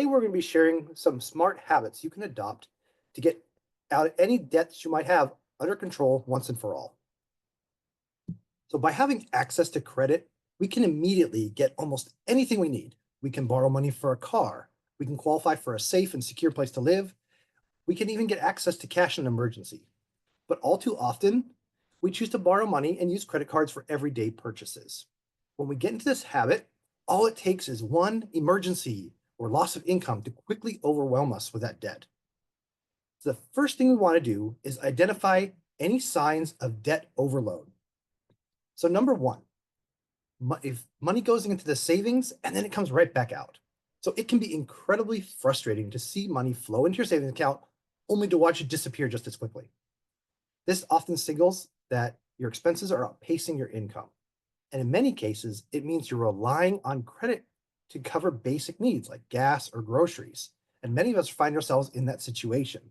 Today, we're going to be sharing some smart habits you can adopt to get out any debts you might have under control once and for all. So, by having access to credit, we can immediately get almost anything we need. We can borrow money for a car, we can qualify for a safe and secure place to live, we can even get access to cash in an emergency. But all too often, we choose to borrow money and use credit cards for everyday purchases. When we get into this habit, all it takes is one emergency or loss of income to quickly overwhelm us with that debt. So the first thing we want to do is identify any signs of debt overload. So, number one, if money goes into the savings and then it comes right back out. So, it can be incredibly frustrating to see money flow into your savings account only to watch it disappear just as quickly. This often signals that your expenses are outpacing your income. And in many cases, it means you're relying on credit to cover basic needs like gas or groceries. And many of us find ourselves in that situation.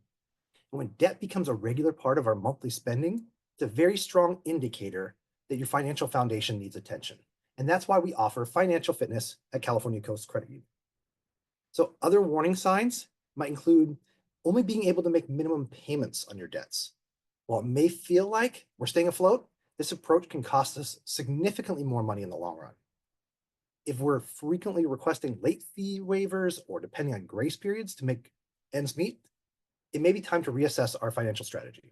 And when debt becomes a regular part of our monthly spending, it's a very strong indicator that your financial foundation needs attention. And that's why we offer financial fitness at California Coast Credit Union. So, other warning signs might include only being able to make minimum payments on your debts. While it may feel like we're staying afloat, this approach can cost us significantly more money in the long run. If we're frequently requesting late fee waivers or depending on grace periods to make ends meet, it may be time to reassess our financial strategy.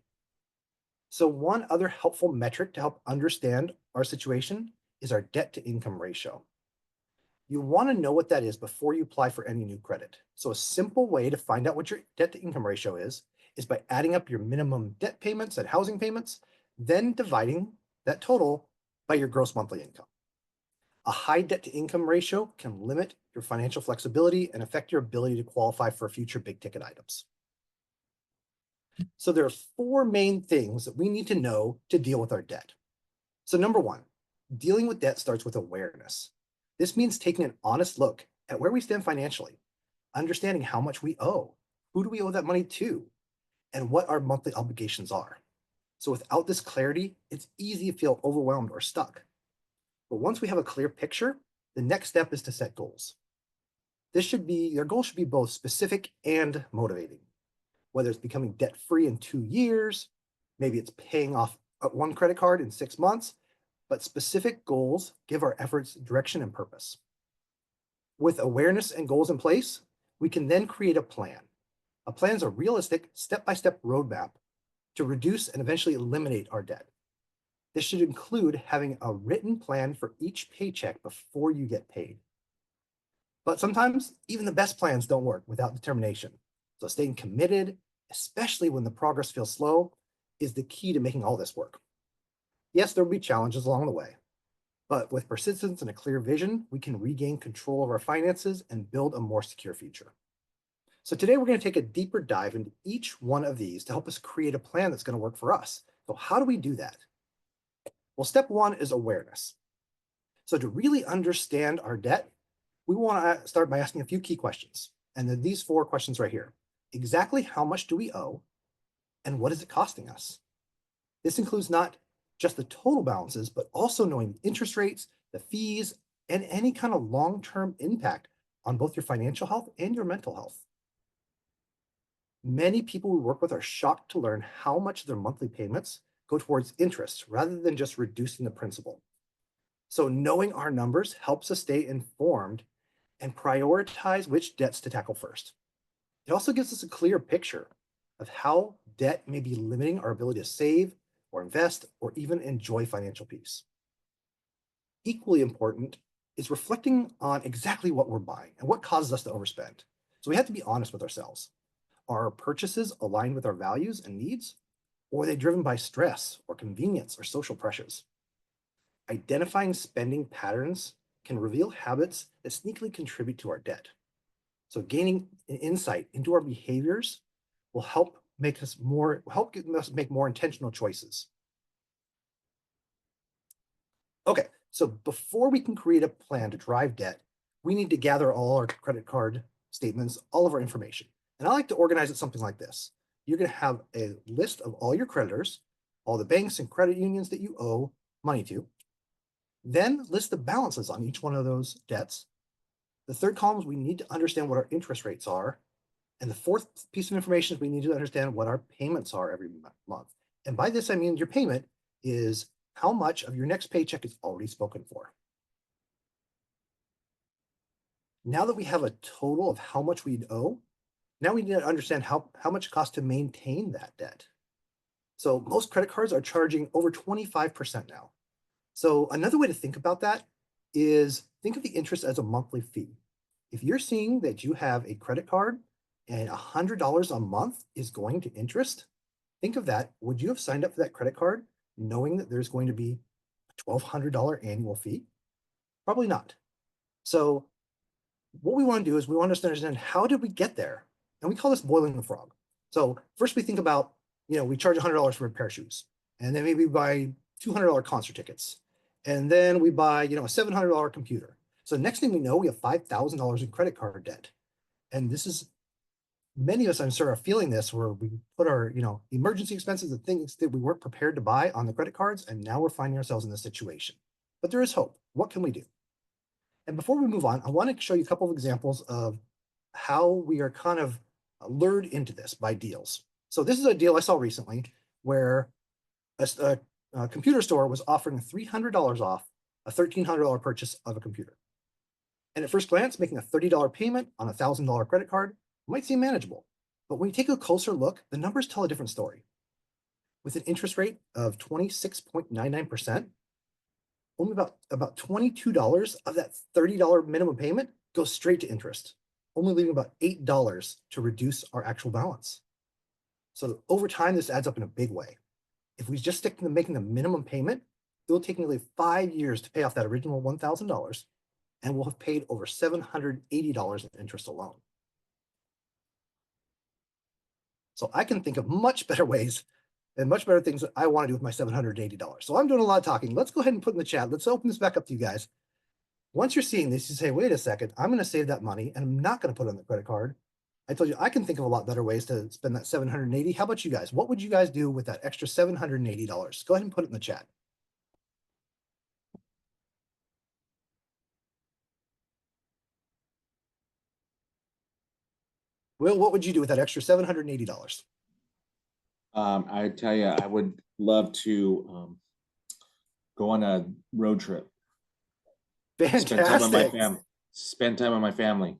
So, one other helpful metric to help understand our situation is our debt to income ratio. You want to know what that is before you apply for any new credit. So, a simple way to find out what your debt to income ratio is by adding up your minimum debt payments and housing payments, then dividing that total by your gross monthly income. A high debt to income ratio can limit your financial flexibility and affect your ability to qualify for future big ticket items. So there are four main things that we need to know to deal with our debt. So number one, dealing with debt starts with awareness. This means taking an honest look at where we stand financially, understanding how much we owe, who do we owe that money to, and what our monthly obligations are. So without this clarity, it's easy to feel overwhelmed or stuck. But once we have a clear picture, the next step is to set goals. Your goal should be both specific and motivating. Whether it's becoming debt free in 2 years, maybe it's paying off one credit card in 6 months, but specific goals give our efforts direction and purpose. With awareness and goals in place, we can then create a plan. A plan is a realistic step by step roadmap to reduce and eventually eliminate our debt. This should include having a written plan for each paycheck before you get paid. But sometimes even the best plans don't work without determination. So staying committed, especially when the progress feels slow, is the key to making all this work. Yes, there will be challenges along the way, but with persistence and a clear vision, we can regain control of our finances and build a more secure future. So today we're going to take a deeper dive into each one of these to help us create a plan that's going to work for us. So how do we do that? Well, step one is awareness. So to really understand our debt, we want to start by asking a few key questions. And then these four questions right here. Exactly how much do we owe? And what is it costing us? This includes not just the total balances, but also knowing the interest rates, the fees, and any kind of long-term impact on both your financial health and your mental health. Many people we work with are shocked to learn how much of their monthly payments go towards interest rather than just reducing the principal. So knowing our numbers helps us stay informed and prioritize which debts to tackle first. It also gives us a clear picture of how debt may be limiting our ability to save or invest or even enjoy financial peace. Equally important is reflecting on exactly what we're buying and what causes us to overspend. So we have to be honest with ourselves. Are our purchases aligned with our values and needs? Or are they driven by stress or convenience or social pressures? Identifying spending patterns can reveal habits that sneakily contribute to our debt. So gaining an insight into our behaviors will help us make more intentional choices. Okay, so before we can create a plan to drive debt, we need to gather all our credit card statements, all of our information. And I like to organize it something like this. You're going to have a list of all your creditors, all the banks and credit unions that you owe money to. Then list the balances on each one of those debts. The third column is we need to understand what our interest rates are. And the fourth piece of information is we need to understand what our payments are every month. And by this, I mean your payment is how much of your next paycheck is already spoken for. Now that we have a total of how much we owe, now we need to understand how much it costs to maintain that debt. So most credit cards are charging over 25% now. So another way to think about that is think of the interest as a monthly fee. If you're seeing that you have a credit card and $100 a month is going to interest, think of that. Would you have signed up for that credit card knowing that there's going to be a $1,200 annual fee? Probably not. So what we want to do is we want to understand how did we get there? And we call this boiling the frog. So first we think about, we charge $100 for a pair of shoes, and then maybe we buy $200 concert tickets. And then we buy, a $700 computer. So next thing we know, we have $5,000 in credit card debt. And this is, many of us, I'm sure, are feeling this where we put our, emergency expenses, the things that we weren't prepared to buy on the credit cards. And now we're finding ourselves in this situation. But there is hope. What can we do? And before we move on, I want to show you a couple of examples of how we are kind of lured into this by deals. So this is a deal I saw recently where a computer store was offering $300 off a $1,300 purchase of a computer. And at first glance, making a $30 payment on a $1,000 credit card might seem manageable. But when you take a closer look, the numbers tell a different story. With an interest rate of 26.99%, only about $22 of that $30 minimum payment goes straight to interest, only leaving about $8 to reduce our actual balance. So over time, this adds up in a big way. If we just stick to making the minimum payment, it will take nearly 5 years to pay off that original $1,000, and we'll have paid over $780 in interest alone. So I can think of much better ways and much better things that I want to do with my $780. So I'm doing a lot of talking. Let's go ahead and put in the chat. Let's open this back up to you guys. Once you're seeing this, you say, wait a second, I'm going to save that money and I'm not going to put it on the credit card. I told you I can think of a lot better ways to spend that $780. How about you guys? What would you guys do with that extra $780? Go ahead and put it in the chat. Will, what would you do with that extra $780? I tell you, I would love to go on a road trip. Fantastic. Spend time with my family.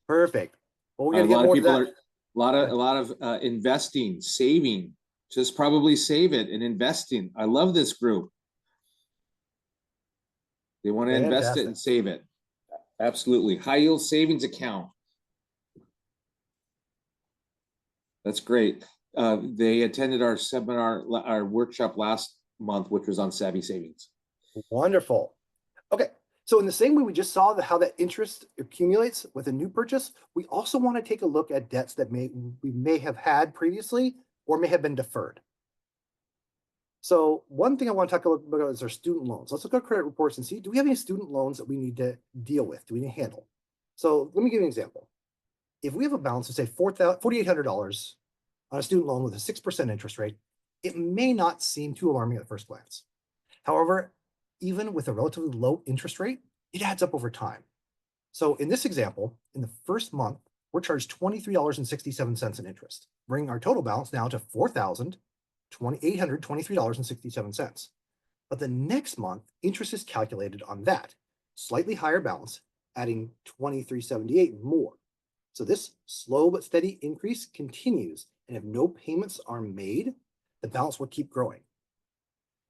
Perfect. Well, we're gonna get more of that. A lot of investing, saving. Just probably save it and investing. I love this group. They want to invest it and save it. Absolutely. High yield savings account. That's great. They attended our seminar, our workshop last month, which was on savvy savings. Wonderful. Okay. So in the same way we just saw how that interest accumulates with a new purchase, we also want to take a look at debts that we may have had previously or may have been deferred. So one thing I want to talk about is our student loans. Let's look at credit reports and see, do we have any student loans that we need to deal with? Do we need to handle? So let me give you an example. If we have a balance of say $4,800 on a student loan with a 6% interest rate, it may not seem too alarming at first glance. However, even with a relatively low interest rate, it adds up over time. So in this example, in the first month, we're charged $23.67 in interest, bringing our total balance now to $4,823.67. But the next month, interest is calculated on that slightly higher balance, adding $23.78 more. So this slow but steady increase continues, and if no payments are made, the balance will keep growing.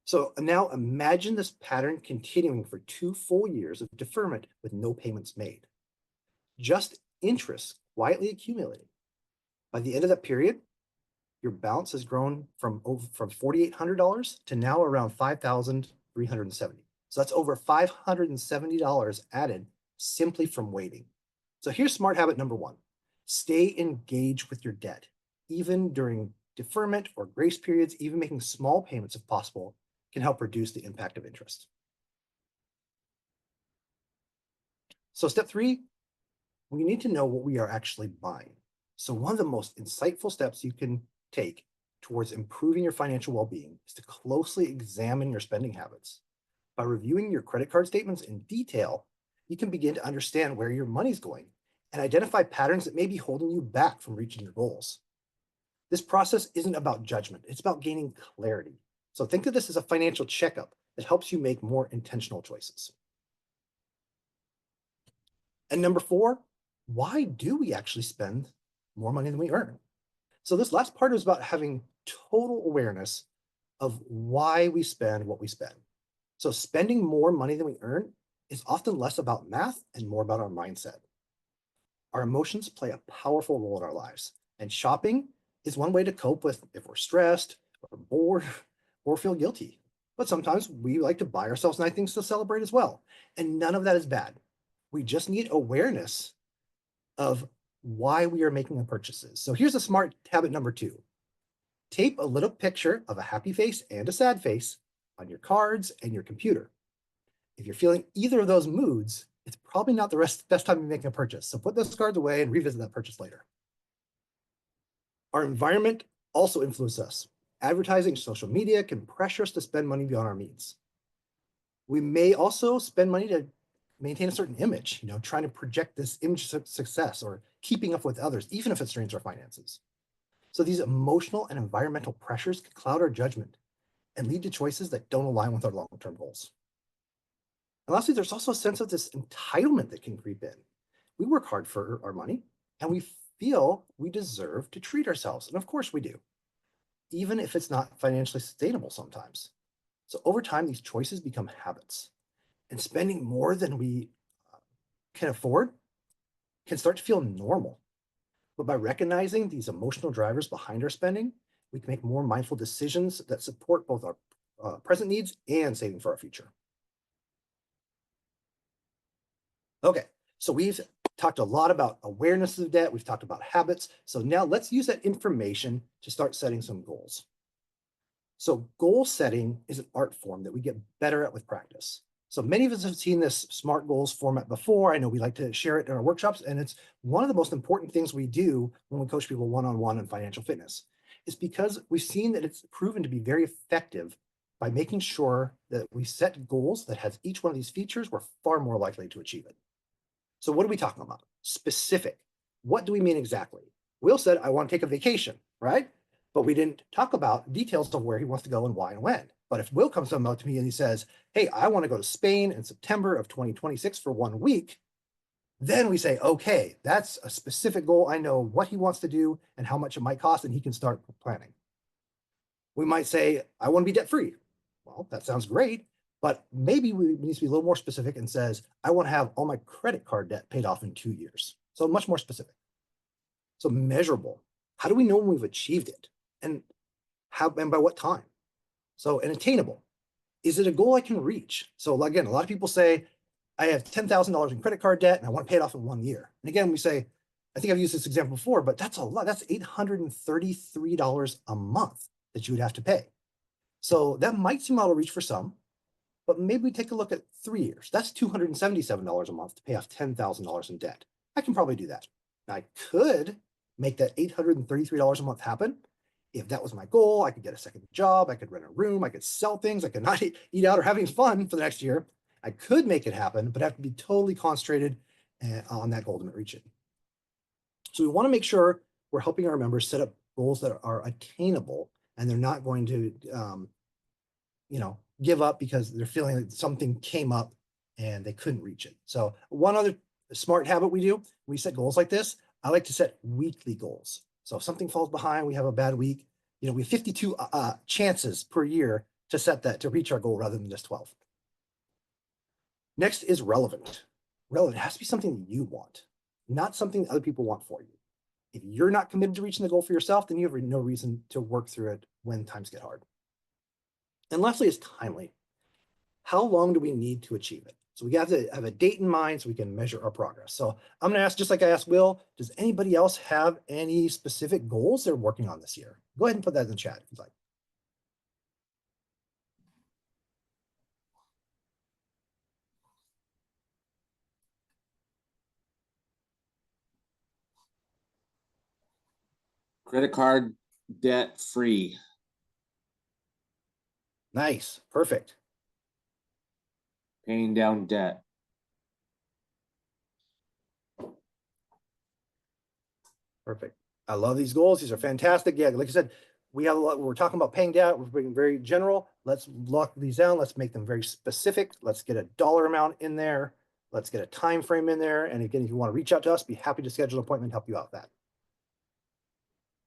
So now imagine this pattern continuing for 2 full years of deferment with no payments made. Just interest quietly accumulating. By the end of that period, your balance has grown from $4,800 to now around $5,370. So that's over $570 added simply from waiting. So here's smart habit number 1. Stay engaged with your debt, even during deferment or grace periods. Even making small payments if possible can help reduce the impact of interest. So step 3, we need to know what we are actually buying. So one of the most insightful steps you can take towards improving your financial well-being is to closely examine your spending habits. By reviewing your credit card statements in detail, you can begin to understand where your money's going and identify patterns that may be holding you back from reaching your goals. This process isn't about judgment, it's about gaining clarity. So think of this as a financial checkup that helps you make more intentional choices. And number four, why do we actually spend more money than we earn? So this last part is about having total awareness of why we spend what we spend. So spending more money than we earn is often less about math and more about our mindset. Our emotions play a powerful role in our lives, and shopping is one way to cope with if we're stressed or bored or feel guilty. But sometimes we like to buy ourselves nice things to celebrate as well. And none of that is bad. We just need awareness of why we are making the purchases. So here's a smart habit number two. Tape a little picture of a happy face and a sad face on your cards and your computer. If you're feeling either of those moods, it's probably not the best time to make a purchase. So put those cards away and revisit that purchase later. Our environment also influences us. Advertising, social media can pressure us to spend money beyond our means. We may also spend money to maintain a certain image, trying to project this image of success or keeping up with others, even if it strains our finances. So these emotional and environmental pressures can cloud our judgment and lead to choices that don't align with our long-term goals. And lastly, there's also a sense of this entitlement that can creep in. We work hard for our money and we feel we deserve to treat ourselves. And of course we do, even if it's not financially sustainable sometimes. So over time, these choices become habits, and spending more than we can afford can start to feel normal. But by recognizing these emotional drivers behind our spending, we can make more mindful decisions that support both our present needs and saving for our future. Okay, so we've talked a lot about awareness of debt. We've talked about habits. So now let's use that information to start setting some goals. So goal setting is an art form that we get better at with practice. So many of us have seen this SMART goals format before. I know we like to share it in our workshops, and it's one of the most important things we do when we coach people one-on-one in financial fitness. It's because we've seen that it's proven to be very effective by making sure that we set goals that has each one of these features, we're far more likely to achieve it. So what are we talking about? Specific. What do we mean exactly? Will said, I want to take a vacation, right? But we didn't talk about details of where he wants to go and why and when. But if Will comes up to me and he says, hey, I want to go to Spain in September of 2026 for 1 week, then we say, okay, that's a specific goal. I know what he wants to do and how much it might cost, and he can start planning. We might say, I want to be debt free. Well, that sounds great, but maybe we need to be a little more specific and says, I want to have all my credit card debt paid off in 2 years. So much more specific. So measurable. How do we know when we've achieved it? And how and by what time? So, and attainable. Is it a goal I can reach? So again, a lot of people say, I have $10,000 in credit card debt and I want to pay it off in 1 year. And again, we say, I think I've used this example before, but that's a lot. That's $833 a month that you would have to pay. So that might seem out of reach for some, but maybe we take a look at 3 years. That's $277 a month to pay off $10,000 in debt. I can probably do that. Now, I could make that $833 a month happen. If that was my goal, I could get a second job, I could rent a room, I could sell things, I could not eat out or having fun for the next year. I could make it happen, but I have to be totally concentrated on that goal to reach it. So we want to make sure we're helping our members set up goals that are attainable and they're not going to, give up because they're feeling like something came up and they couldn't reach it. So one other smart habit we do, we set goals like this. I like to set weekly goals. So if something falls behind, we have a bad week, we have 52 chances per year to set that, to reach our goal rather than just 12. Next is relevant. Relevant has to be something that you want, not something that other people want for you. If you're not committed to reaching the goal for yourself, then you have no reason to work through it when times get hard. And lastly is timely. How long do we need to achieve it? So we have to have a date in mind so we can measure our progress. So I'm going to ask, just like I asked Will, does anybody else have any specific goals they're working on this year? Go ahead and put that in the chat if you'd like. Credit card debt free. Nice. Perfect. Paying down debt. Perfect. I love these goals. These are fantastic. Yeah, like I said, we have a lot, we're talking about paying debt. We're being very general. Let's lock these down. Let's make them very specific. Let's get a dollar amount in there. Let's get a time frame in there. And again, if you want to reach out to us, be happy to schedule an appointment, help you out with that.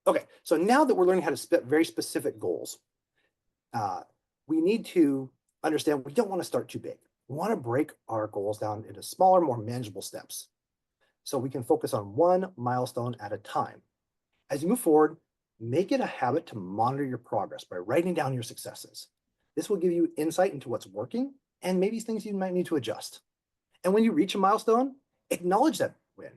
Okay, so now that we're learning how to set very specific goals, we need to understand we don't want to start too big. We want to break our goals down into smaller, more manageable steps so we can focus on one milestone at a time. As you move forward, make it a habit to monitor your progress by writing down your successes. This will give you insight into what's working and maybe things you might need to adjust. And when you reach a milestone, acknowledge that win.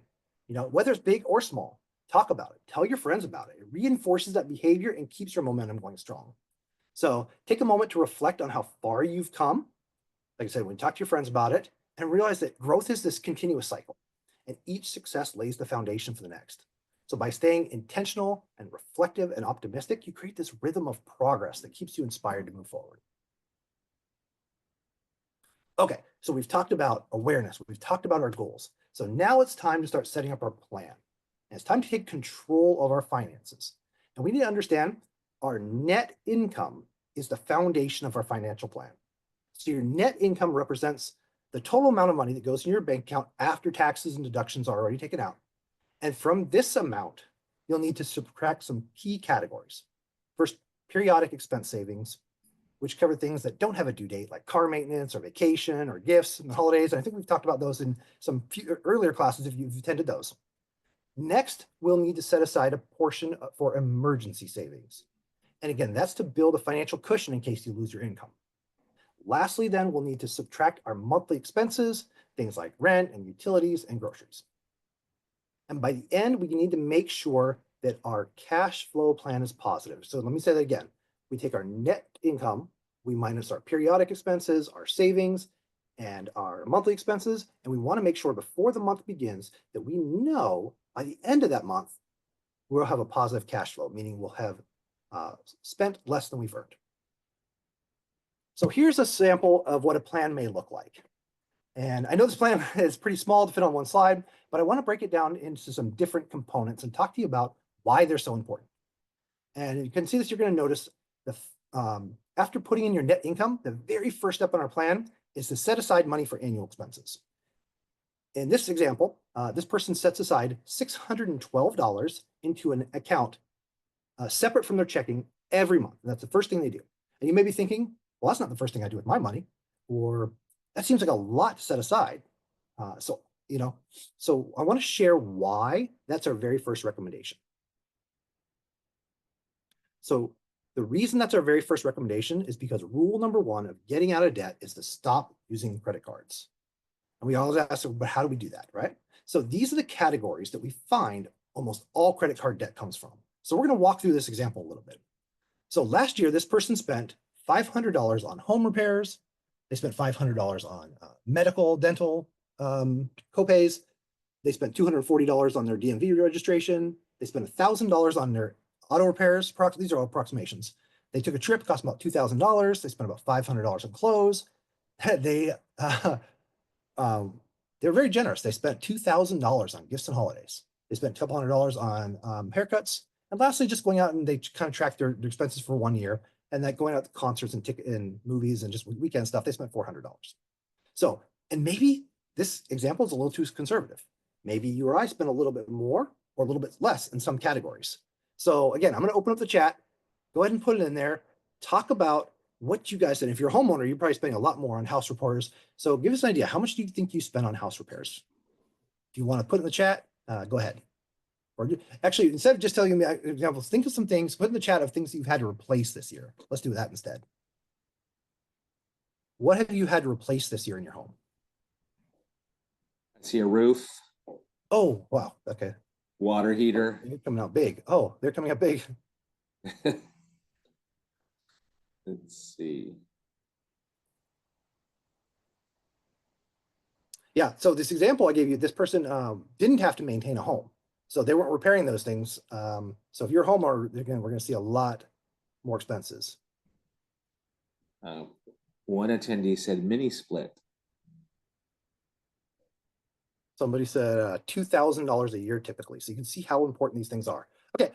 You know, whether it's big or small, talk about it. Tell your friends about it. It reinforces that behavior and keeps your momentum going strong. So take a moment to reflect on how far you've come. Like I said, when you talk to your friends about it, and realize that growth is this continuous cycle, and each success lays the foundation for the next. So by staying intentional and reflective and optimistic, you create this rhythm of progress that keeps you inspired to move forward. Okay, so we've talked about awareness, we've talked about our goals. So now it's time to start setting up our plan. And it's time to take control of our finances. And we need to understand our net income is the foundation of our financial plan. So your net income represents the total amount of money that goes in your bank account after taxes and deductions are already taken out. And from this amount, you'll need to subtract some key categories. First, periodic expense savings, which cover things that don't have a due date, like car maintenance or vacation or gifts and holidays. And I think we've talked about those in some earlier classes if you've attended those. Next, we'll need to set aside a portion for emergency savings. And again, that's to build a financial cushion in case you lose your income. Lastly, then we'll need to subtract our monthly expenses, things like rent and utilities and groceries. And by the end, we need to make sure that our cash flow plan is positive. So let me say that again. We take our net income, we minus our periodic expenses, our savings, and our monthly expenses. And we want to make sure before the month begins that we know by the end of that month, we'll have a positive cash flow, meaning we'll have spent less than we've earned. So here's a sample of what a plan may look like. And I know this plan is pretty small to fit on one slide, but I want to break it down into some different components and talk to you about why they're so important. And you can see this, you're going to notice the after putting in your net income, the very first step on our plan is to set aside money for annual expenses. In this example, this person sets aside $612 into an account separate from their checking every month. And that's the first thing they do. And you may be thinking, well, that's not the first thing I do with my money, or that seems like a lot to set aside. So I want to share why that's our very first recommendation. So the reason that's our very first recommendation is because rule number one of getting out of debt is to stop using credit cards. And we always ask, but how do we do that, right? So these are the categories that we find almost all credit card debt comes from. So we're going to walk through this example a little bit. So last year, this person spent $500 on home repairs. They spent $500 on medical, dental copays. They spent $240 on their DMV registration. They spent $1,000 on their auto repairs. These are all approximations. They took a trip, cost about $2,000. They spent about $500 on clothes. They're very generous. They spent $2,000 on gifts and holidays. They spent a couple $100 on haircuts. And lastly, just going out and they kind of tracked their expenses for 1 year. And then going out to concerts and movies and just weekend stuff, they spent $400. So, and maybe this example is a little too conservative. Maybe you or I spend a little bit more or a little bit less in some categories. So again, I'm going to open up the chat. Go ahead and put it in there. Talk about what you guys did. If you're a homeowner, you're probably spending a lot more on house repairs. So give us an idea. How much do you think you spend on house repairs? If you want to put in the chat, go ahead. Or actually, instead of just telling me examples, think of some things, put in the chat of things you've had to replace this year. Let's do that instead. What have you had to replace this year in your home? I see a roof. Oh, wow. Okay. Water heater. They're coming out big. Oh, they're coming out big. Let's see. Yeah. So this example I gave you, this person didn't have to maintain a home. So they weren't repairing those things. So if you're a homeowner, again, we're going to see a lot more expenses. One attendee said mini split. Somebody said $2,000 a year typically. So you can see how important these things are. Okay,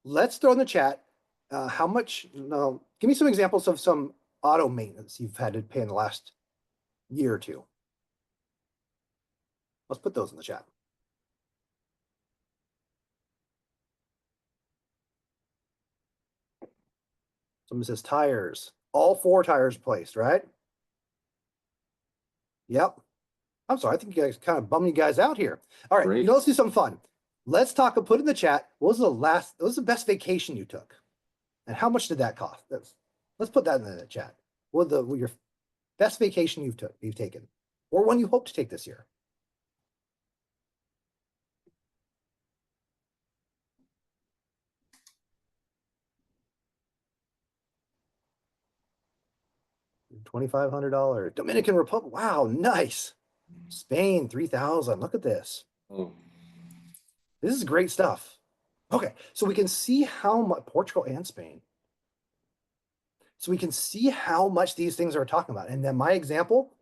let's throw in the chat how much. No, give me some examples of some auto maintenance you've had to pay in the last year or two. Let's put those in the chat. Someone says tires. All 4 tires replaced, right? Yep. I'm sorry. I think you guys kind of bummed you guys out here. All right. Great. You know, let's do something fun. Let's talk. Put in the chat. What was the best vacation you took? And how much did that cost? Let's put that in the chat. What your best vacation you've taken, or one you hope to take this year? $2,500. Dominican Republic. Wow, nice. Spain, 3,000. Look at this. Oh, This is great stuff. Okay, so we can see how much Portugal and Spain. So we can see how much these things are talking about. And then my example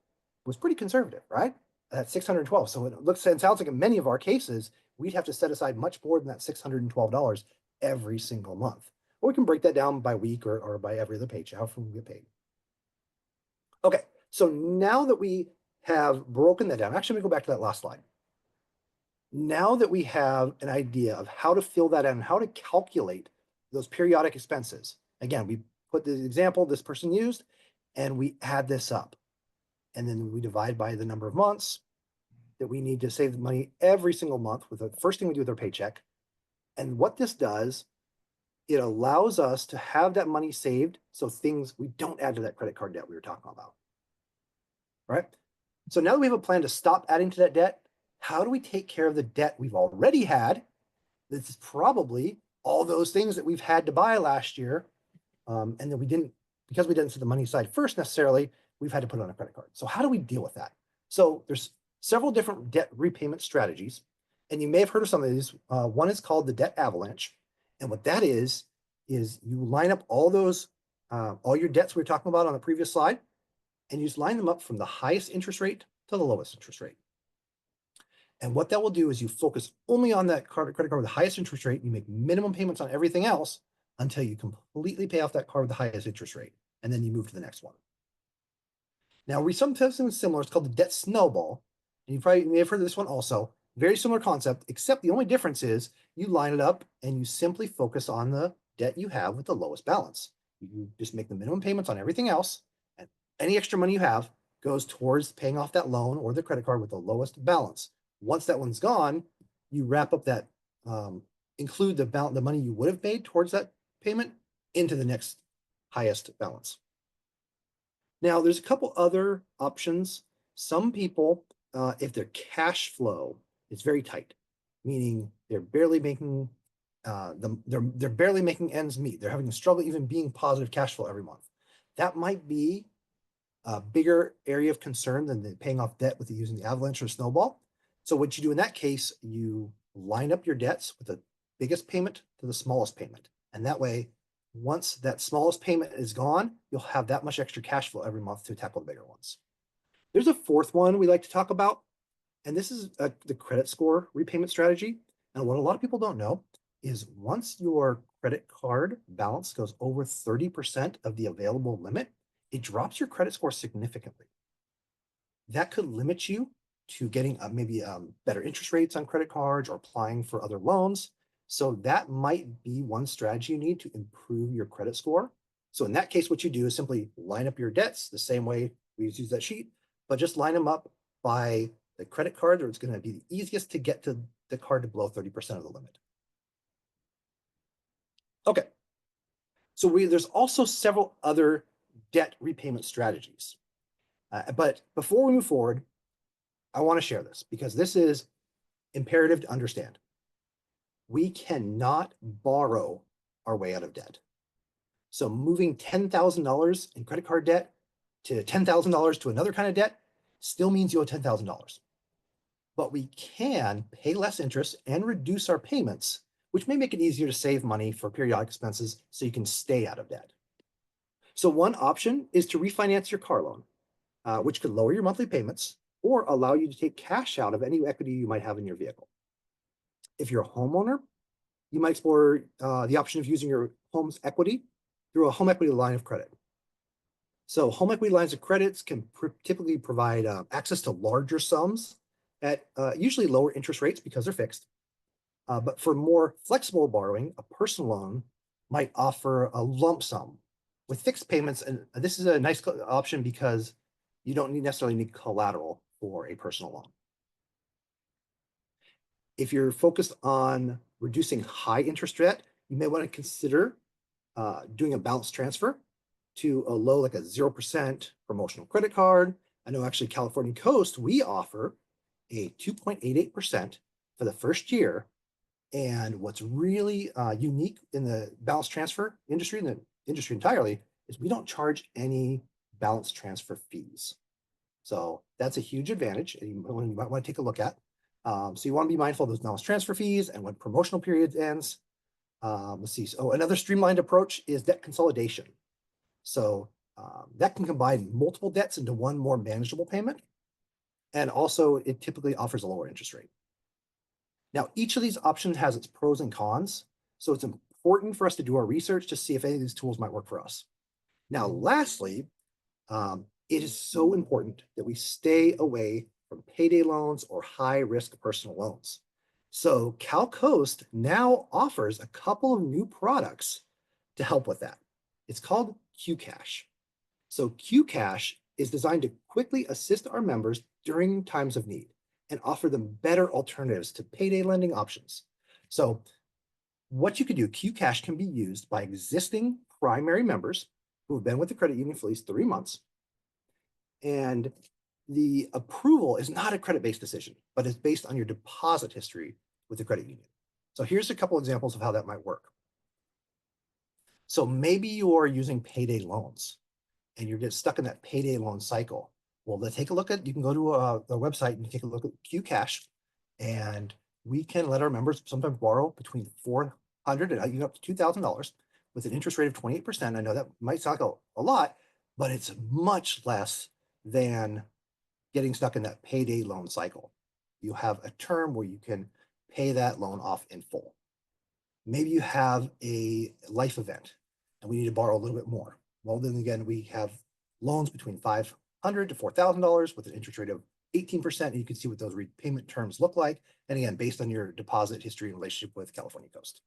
was pretty conservative, right? At 612. So it looks and sounds like in many of our cases, we'd have to set aside much more than that $612 every single month. Or we can break that down by week or by every other paycheck, however we get paid. Okay, so now that we have broken that down, actually, let me go back to that last slide. Now that we have an idea of how to fill that in and how to calculate those periodic expenses, again, we put the example this person used and we add this up. And then we divide by the number of months that we need to save the money every single month with the first thing we do with our paycheck. And what this does, it allows us to have that money saved so things we don't add to that credit card debt we were talking about. Right? So now that we have a plan to stop adding to that debt, how do we take care of the debt we've already had? This is probably all those things that we've had to buy last year. And then because we didn't set the money aside first necessarily, we've had to put it on a credit card. So how do we deal with that? So there's several different debt repayment strategies. And you may have heard of some of these. One is called the debt avalanche. And what that is you line up all those, all your debts we were talking about on the previous slide, and you just line them up from the highest interest rate to the lowest interest rate. And what that will do is you focus only on that credit card with the highest interest rate. You make minimum payments on everything else until you completely pay off that card with the highest interest rate. And then you move to the next one. Now, we sometimes have something similar. It's called the debt snowball. And you may have heard of this one also. Very similar concept, except the only difference is you line it up and you simply focus on the debt you have with the lowest balance. You just make the minimum payments on everything else. And any extra money you have goes towards paying off that loan or the credit card with the lowest balance. Once that one's gone, you wrap up that, include the money you would have paid towards that payment into the next highest balance. Now, there's a couple other options. Some people, if their cash flow is very tight, meaning they're barely making they're barely making ends meet. They're having a struggle even being positive cash flow every month. That might be a bigger area of concern than the paying off debt with using the avalanche or snowball. So what you do in that case, you line up your debts with the biggest payment to the smallest payment. And that way, once that smallest payment is gone, you'll have that much extra cash flow every month to tackle the bigger ones. There's a fourth one we like to talk about, and this is the credit score repayment strategy. And what a lot of people don't know is once your credit card balance goes over 30% of the available limit, it drops your credit score significantly. That could limit you to getting maybe better interest rates on credit cards or applying for other loans. So that might be one strategy you need to improve your credit score. So in that case, what you do is simply line up your debts the same way we use that sheet, but just line them up by the credit card, or it's going to be the easiest to get to the card to below 30% of the limit. Okay. So there's also several other debt repayment strategies. But before we move forward, I want to share this because this is imperative to understand. We cannot borrow our way out of debt. So moving $10,000 in credit card debt to $10,000 to another kind of debt still means you owe $10,000. But we can pay less interest and reduce our payments, which may make it easier to save money for periodic expenses so you can stay out of debt. So one option is to refinance your car loan, which could lower your monthly payments or allow you to take cash out of any equity you might have in your vehicle. If you're a homeowner, you might explore the option of using your home's equity through a home equity line of credit. So home equity lines of credits can typically provide access to larger sums at usually lower interest rates because they're fixed. But for more flexible borrowing, a personal loan might offer a lump sum with fixed payments. And this is a nice option because you don't necessarily need collateral for a personal loan. If you're focused on reducing high interest debt, you may want to consider doing a balance transfer to a low, like a 0% promotional credit card. I know actually California Coast, we offer a 2.88% for the first year. And what's really unique in the balance transfer industry, in the industry entirely, is we don't charge any balance transfer fees. So that's a huge advantage, and you might want to take a look at. So you want to be mindful of those balance transfer fees and when promotional period ends. Let's see. So another streamlined approach is debt consolidation. So that can combine multiple debts into one more manageable payment. And also it typically offers a lower interest rate. Now, each of these options has its pros and cons. So it's important for us to do our research to see if any of these tools might work for us. Now, lastly, it is so important that we stay away from payday loans or high risk personal loans. So CalCoast now offers a couple of new products to help with that. It's called QCash. So QCash is designed to quickly assist our members during times of need and offer them better alternatives to payday lending options. So what you can do, QCash can be used by existing primary members who have been with the credit union for at least 3 months. And the approval is not a credit-based decision, but is based on your deposit history with the credit union. So here's a couple examples of how that might work. So maybe you are using payday loans and you're just stuck in that payday loan cycle. Well, let's take a look at, you can go to the website and take a look at QCash, and we can let our members sometimes borrow between $400 and even up to $2,000 with an interest rate of 28%. I know that might sound like a lot, but it's much less than getting stuck in that payday loan cycle. You have a term where you can pay that loan off in full. Maybe you have a life event and we need to borrow a little bit more. Well, then again, we have loans between $500 to $4,000 with an interest rate of 18%. And you can see what those repayment terms look like. And again, based on your deposit history and relationship with California Coast.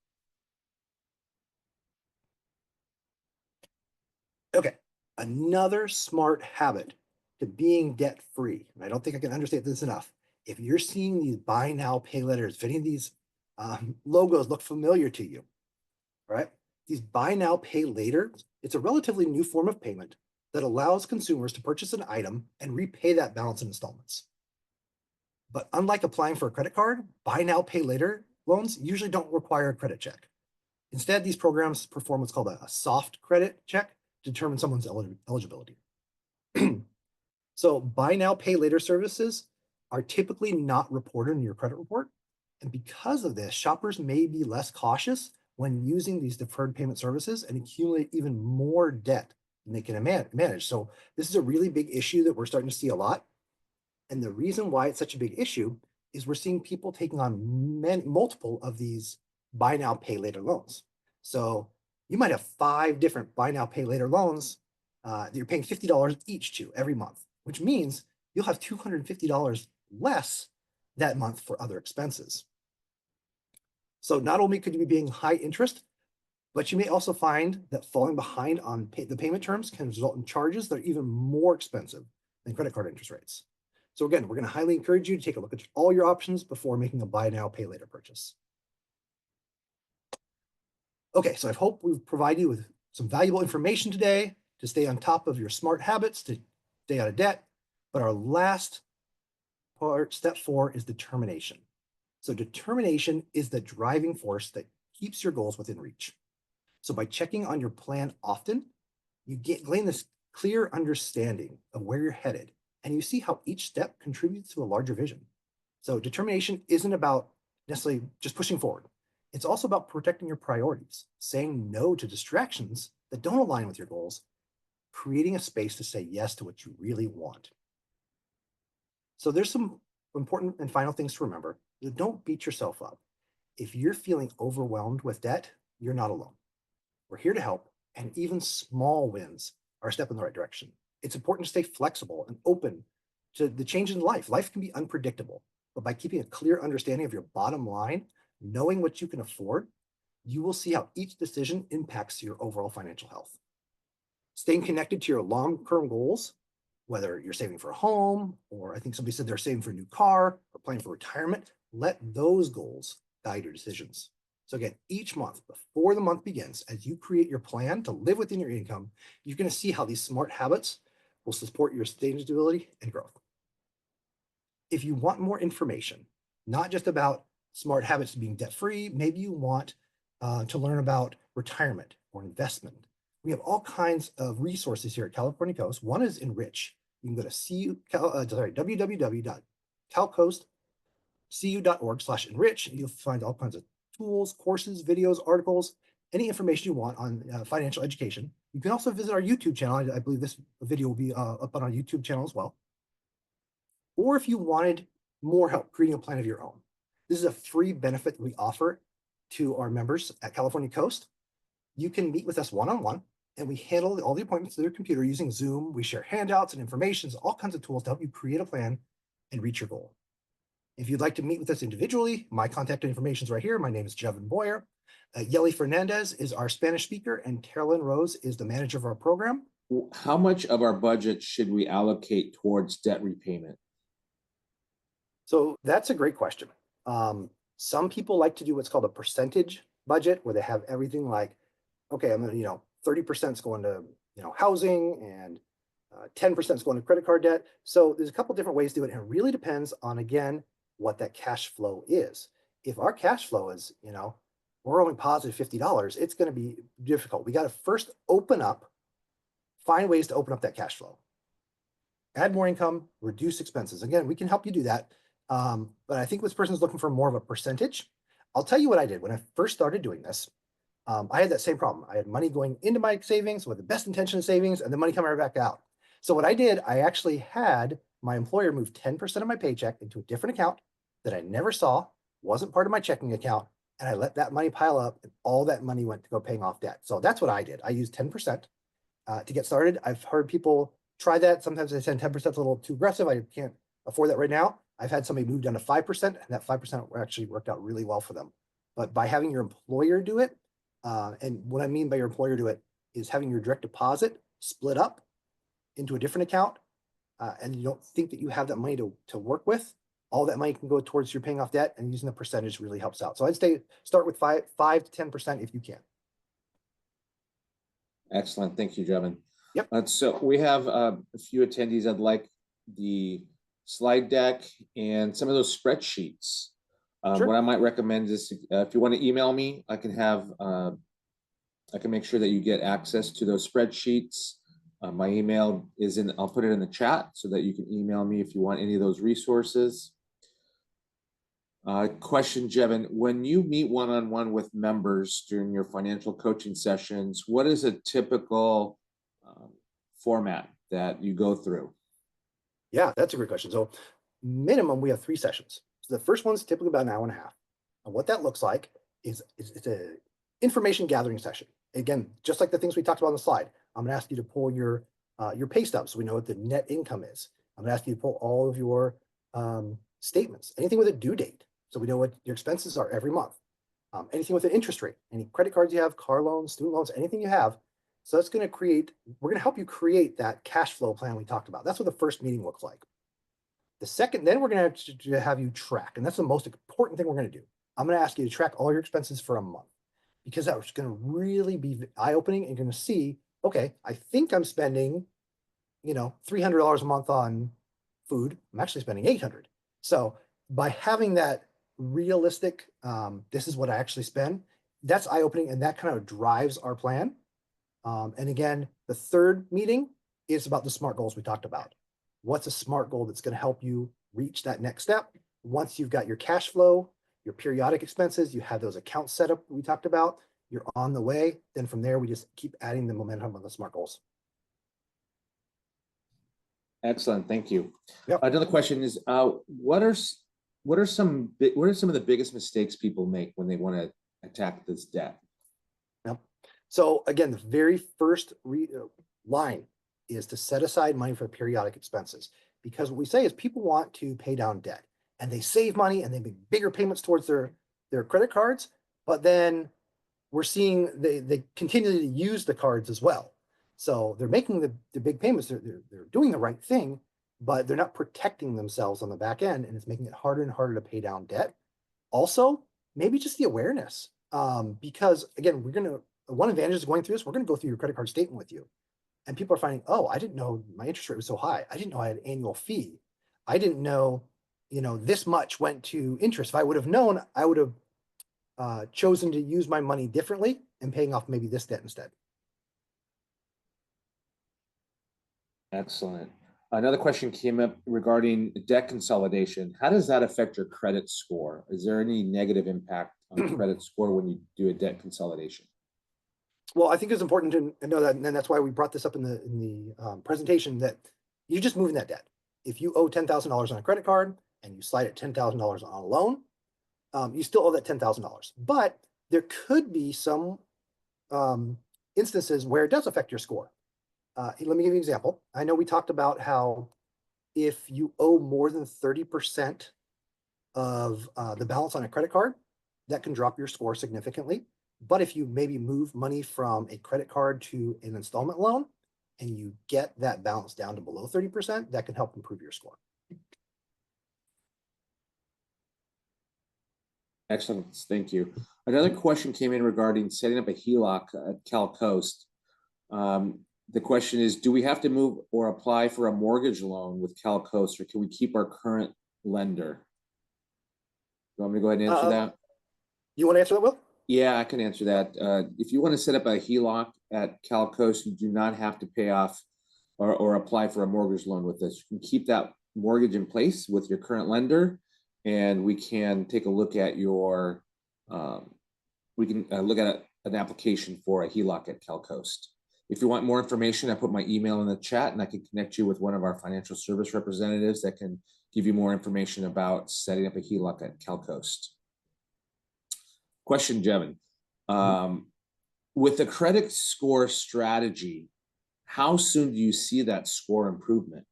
Okay, another smart habit to being debt free, and I don't think I can understate this enough. If you're seeing these buy now, pay later, if any of these logos look familiar to you, right? These buy now, pay later, it's a relatively new form of payment that allows consumers to purchase an item and repay that balance in installments. But unlike applying for a credit card, buy now, pay later loans usually don't require a credit check. Instead, these programs perform what's called a soft credit check to determine someone's eligibility. So buy now, pay later services are typically not reported in your credit report. And because of this, shoppers may be less cautious when using these deferred payment services and accumulate even more debt than they can manage. So this is a really big issue that we're starting to see a lot. And the reason why it's such a big issue is we're seeing people taking on multiple of these buy now, pay later loans. So you might have 5 different buy now, pay later loans that you're paying $50 each to every month, which means you'll have $250 less that month for other expenses. So not only could you be being high interest, but you may also find that falling behind on the payment terms can result in charges that are even more expensive than credit card interest rates. So again, we're going to highly encourage you to take a look at all your options before making a buy now, pay later purchase. Okay, so I hope we've provided you with some valuable information today to stay on top of your smart habits, to stay out of debt. But our last part, step 4, is determination. So determination is the driving force that keeps your goals within reach. So by checking on your plan often, you gain this clear understanding of where you're headed, and you see how each step contributes to a larger vision. So determination isn't about necessarily just pushing forward. It's also about protecting your priorities, saying no to distractions that don't align with your goals, creating a space to say yes to what you really want. So there's some important and final things to remember. Don't beat yourself up. If you're feeling overwhelmed with debt, you're not alone. We're here to help, and even small wins are a step in the right direction. It's important to stay flexible and open to the change in life. Life can be unpredictable, but by keeping a clear understanding of your bottom line, knowing what you can afford, you will see how each decision impacts your overall financial health. Staying connected to your long-term goals, whether you're saving for a home, or I think somebody said they're saving for a new car or planning for retirement, let those goals guide your decisions. So again, each month before the month begins, as you create your plan to live within your income, you're going to see how these smart habits will support your sustainability and growth. If you want more information, not just about smart habits being debt-free, maybe you want to learn about retirement or investment. We have all kinds of resources here at California Coast. One is Enrich. You can go to www.calcoastcu.org/enrich. You'll find all kinds of tools, courses, videos, articles, any information you want on financial education. You can also visit our YouTube channel. I believe this video will be up on our YouTube channel as well. Or if you wanted more help creating a plan of your own, this is a free benefit we offer to our members at California Coast. You can meet with us one-on-one, and we handle all the appointments through your computer using Zoom. We share handouts and information, all kinds of tools to help you create a plan and reach your goal. If you'd like to meet with us individually, my contact information is right here. My name is Jevin Boyer. Yeli Fernandez is our Spanish speaker, and Carolyn Rose is the manager of our program. How much of our budget should we allocate towards debt repayment? So that's a great question. Some people like to do what's called a percentage budget, where they have everything like, okay, I'm going to, 30% is going to, housing, and 10% is going to credit card debt. So there's a couple different ways to do it. And it really depends on, again, what that cash flow is. If our cash flow is, we're only positive $50, it's going to be difficult. We got to first find ways to open up that cash flow. Add more income, reduce expenses. Again, we can help you do that. But I think this person is looking for more of a percentage. I'll tell you what I did when I first started doing this. I had that same problem. I had money going into my savings with the best intention of savings, and the money coming right back out. So what I did, I actually had my employer move 10% of my paycheck into a different account that I never saw, wasn't part of my checking account, and I let that money pile up, and all that money went to go paying off debt. So that's what I did. I used 10% to get started. I've heard people try that. Sometimes they say 10% is a little too aggressive. I can't afford that right now. I've had somebody move down to 5%, and that 5% actually worked out really well for them. But by having your employer do it, and what I mean by your employer do it is having your direct deposit split up into a different account, and you don't think that you have that money to work with, all that money can go towards your paying off debt, and using the percentage really helps out. So I'd say start with 5 to 10% if you can. Excellent. Thank you, Jevin. Yep. So we have a few attendees that'd like the slide deck and some of those spreadsheets. Sure. What I might recommend is if you want to email me, I can make sure that you get access to those spreadsheets. My email is I'll put it in the chat so that you can email me if you want any of those resources. Question, Jevin, when you meet one-on-one with members during your financial coaching sessions, what is a typical format that you go through? Yeah, that's a great question. So minimum, we have 3 sessions. So the first one's typically about an hour and a half. And what that looks like is it's a information gathering session. Again, just like the things we talked about on the slide, I'm going to ask you to pull your pay stubs so we know what the net income is. I'm going to ask you to pull all of your statements, anything with a due date, so we know what your expenses are every month. Anything with an interest rate, any credit cards you have, car loans, student loans, anything you have. So that's going to we're going to help you create that cash flow plan we talked about. That's what the first meeting looks like. The second, then we're going to have you track, and that's the most important thing we're going to do. I'm going to ask you to track all your expenses for a month, because that's going to really be eye-opening, and you're going to see, okay, I think I'm spending, $300 a month on food. I'm actually spending $800. So by having that realistic, this is what I actually spend, that's eye-opening, and that kind of drives our plan. And again, the third meeting is about the SMART goals we talked about. What's a SMART goal that's going to help you reach that next step? Once you've got your cash flow, your periodic expenses, you have those accounts set up we talked about, you're on the way. Then from there, we just keep adding the momentum of the SMART goals. Excellent, thank you. Yep. Another question is, what are some of the biggest mistakes people make when they want to attack this debt? Yep. So again, the very first line is to set aside money for periodic expenses, because what we say is people want to pay down debt and they save money and they make bigger payments towards their credit cards, but then we're seeing they continue to use the cards as well. So they're making the big payments, they're doing the right thing, but they're not protecting themselves on the back end, and it's making it harder and harder to pay down debt. Also, maybe just the awareness, because again, one advantage is going through this. We're going to go through your credit card statement with you, and people are finding, oh, I didn't know my interest rate was so high. I didn't know I had an annual fee. I didn't know, this much went to interest. If I would have known, I would have chosen to use my money differently and paying off maybe this debt instead. Excellent. Another question came up regarding debt consolidation. How does that affect your credit score? Is there any negative impact on credit score when you do a debt consolidation? Well, I think it's important to know that, and that's why we brought this up in the presentation, that you're just moving that debt. If you owe $10,000 on a credit card and you slide it $10,000 on a loan, you still owe that $10,000. But there could be some instances where it does affect your score. Let me give you an example. I know we talked about how if you owe more than 30% of the balance on a credit card, that can drop your score significantly. But if you maybe move money from a credit card to an installment loan and you get that balance down to below 30%, that can help improve your score. Excellent, thank you. Another question came in regarding setting up a HELOC at CalCoast. The question is, do we have to move or apply for a mortgage loan with CalCoast, or can we keep our current lender? You want me to go ahead and answer that? You want to answer that, Will? Yeah, I can answer that. If you want to set up a HELOC at CalCoast, you do not have to pay off or apply for a mortgage loan with us. You can keep that mortgage in place with your current lender, and we can take a look at your, look at an application for a HELOC at CalCoast. If you want more information, I put my email in the chat, and I can connect you with one of our financial service representatives that can give you more information about setting up a HELOC at CalCoast. Question, Jevin. With the credit score strategy, how soon do you see that score improvement?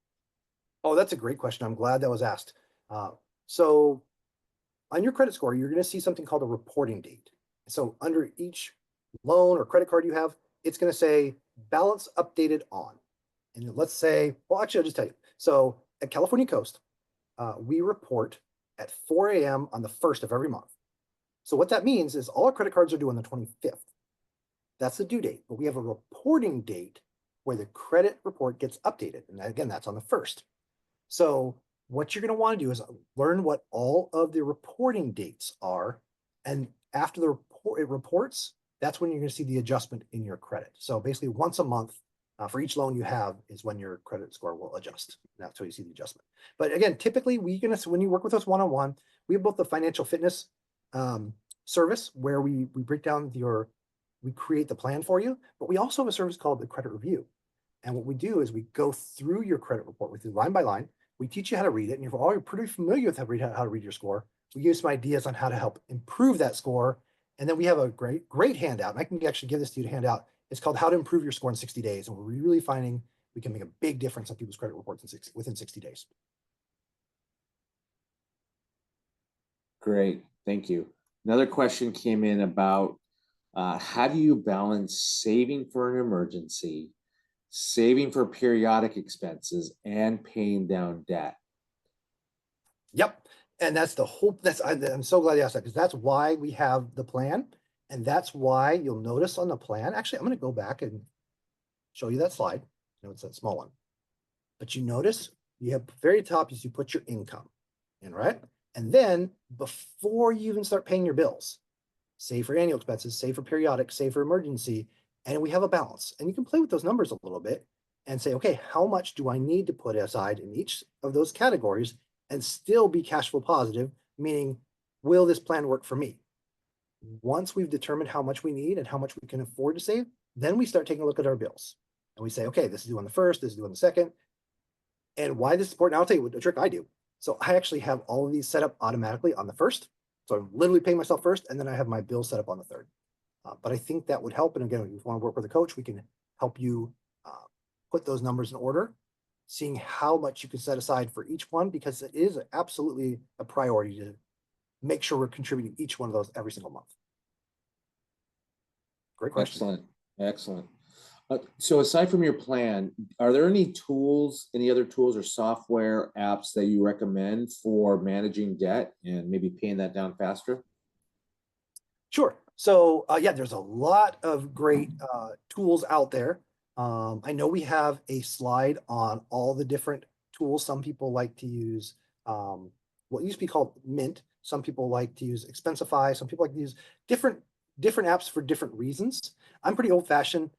Oh, that's a great question. I'm glad that was asked. So on your credit score, you're going to see something called a reporting date. So under each loan or credit card you have, it's going to say balance updated on. And let's say, well, actually, I'll just tell you. So at California Coast, we report at 4 a.m. on the 1st of every month. So what that means is all our credit cards are due on the 25th. That's the due date, but we have a reporting date where the credit report gets updated. And again, that's on the 1st. So what you're going to want to do is learn what all of the reporting dates are. And after the report, it reports, that's when you're going to see the adjustment in your credit. So basically once a month for each loan you have is when your credit score will adjust. That's how you see the adjustment. But again, typically when you work with us one-on-one, we have both the financial fitness service where we break down we create the plan for you, but we also have a service called the credit review. And what we do is we go through your credit report with you line by line. We teach you how to read it, and you're pretty familiar with how to read your score. We give you some ideas on how to help improve that score. And then we have a great handout, and I can actually give this to you to hand out. It's called How to Improve Your Score in 60 Days. And we're really finding we can make a big difference on people's credit reports within 60 days. Great, thank you. Another question came in about how do you balance saving for an emergency, saving for periodic expenses, and paying down debt? Yep. And that's the whole, I'm so glad you asked that, because that's why we have the plan. And that's why you'll notice on the plan, actually, I'm going to go back and show you that slide. It's that small one. But you notice you have very top is you put your income in, right? And then before you even start paying your bills, save for annual expenses, save for periodic, save for emergency, and we have a balance. And you can play with those numbers a little bit and say, okay, how much do I need to put aside in each of those categories and still be cash flow positive? Meaning, will this plan work for me? Once we've determined how much we need and how much we can afford to save, then we start taking a look at our bills. And we say, okay, this is due on the 1st, this is due on the 2nd. And why this is important, I'll tell you what the trick I do. So I actually have all of these set up automatically on the first. So I'm literally paying myself first, and then I have my bill set up on the third. But I think that would help. And again, if you want to work with a coach, we can help you put those numbers in order, seeing how much you can set aside for each one, because it is absolutely a priority to make sure we're contributing each one of those every single month. Great question. Excellent, excellent. So aside from your plan, are there any tools, any other tools or software apps that you recommend for managing debt and maybe paying that down faster? Sure. So yeah, there's a lot of great tools out there. I know we have a slide on all the different tools. Some people like to use what used to be called Mint. Some people like to use Expensify. Some people like to use different apps for different reasons. I'm pretty old fashioned.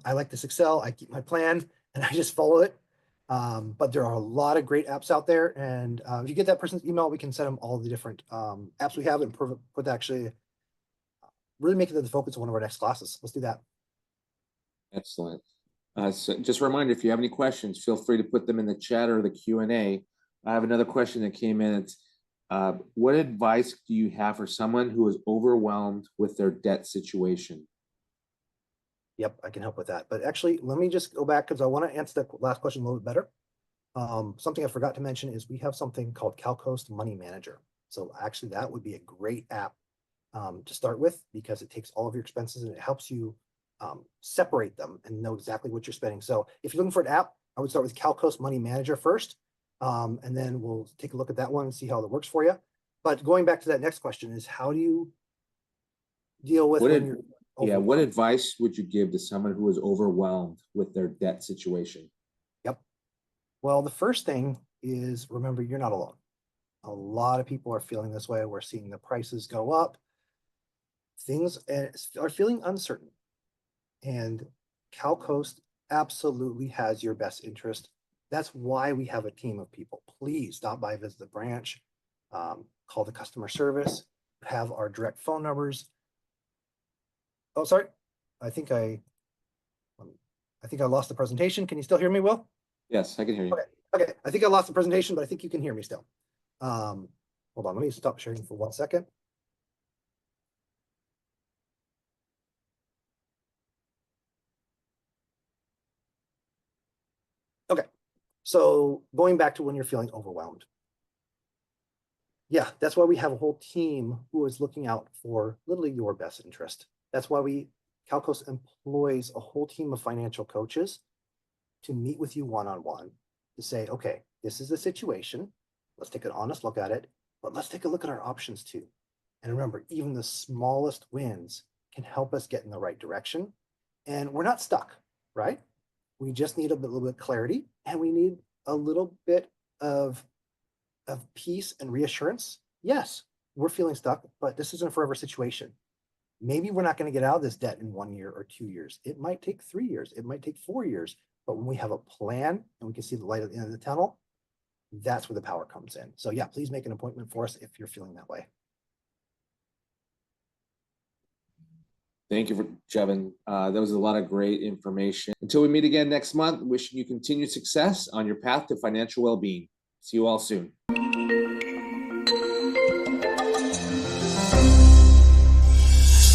I like this Excel. I keep my plan and I just follow it. But there are a lot of great apps out there. And if you get that person's email, we can send them all the different apps we have and put actually really make it the focus of one of our next classes. Let's do that. Excellent. So just a reminder, if you have any questions, feel free to put them in the chat or the Q&A. I have another question that came in. It's, what advice do you have for someone who is overwhelmed with their debt situation? Yep, I can help with that. But actually, let me just go back because I want to answer that last question a little bit better. Something I forgot to mention is we have something called CalCoast Money Manager. So actually, that would be a great app to start with, because it takes all of your expenses and it helps you separate them and know exactly what you're spending. So if you're looking for an app, I would start with CalCoast Money Manager first, and then we'll take a look at that one and see how that works for you. But going back to that next question is, how do you deal with when you're overwhelmed? What advice would you give to someone who is overwhelmed with their debt situation? Yep. Well, the first thing is, remember, you're not alone. A lot of people are feeling this way. We're seeing the prices go up. Things are feeling uncertain. And CalCoast absolutely has your best interest. That's why we have a team of people. Please stop by, visit the branch, call the customer service, have our direct phone numbers. Oh, sorry. I think I lost the presentation. Can you still hear me, Will? Yes, I can hear you. Okay. I think I lost the presentation, but I think you can hear me still. Hold on. Let me stop sharing for 1 second. Okay. So going back to when you're feeling overwhelmed. Yeah, that's why we have a whole team who is looking out for literally your best interest. That's why CalCoast employs a whole team of financial coaches to meet with you one-on-one to say, okay, this is the situation. Let's take an honest look at it, but let's take a look at our options too. And remember, even the smallest wins can help us get in the right direction. And we're not stuck, right? We just need a little bit of clarity, and we need a little bit of peace and reassurance. Yes, we're feeling stuck, but this isn't a forever situation. Maybe we're not going to get out of this debt in 1 year or 2 years. It might take 3 years. It might take 4 years. But when we have a plan and we can see the light at the end of the tunnel, that's where the power comes in. So yeah, please make an appointment for us if you're feeling that way. Thank you for Jevin. That was a lot of great information. Until we meet again next month, wishing you continued success on your path to financial well-being. See you all soon.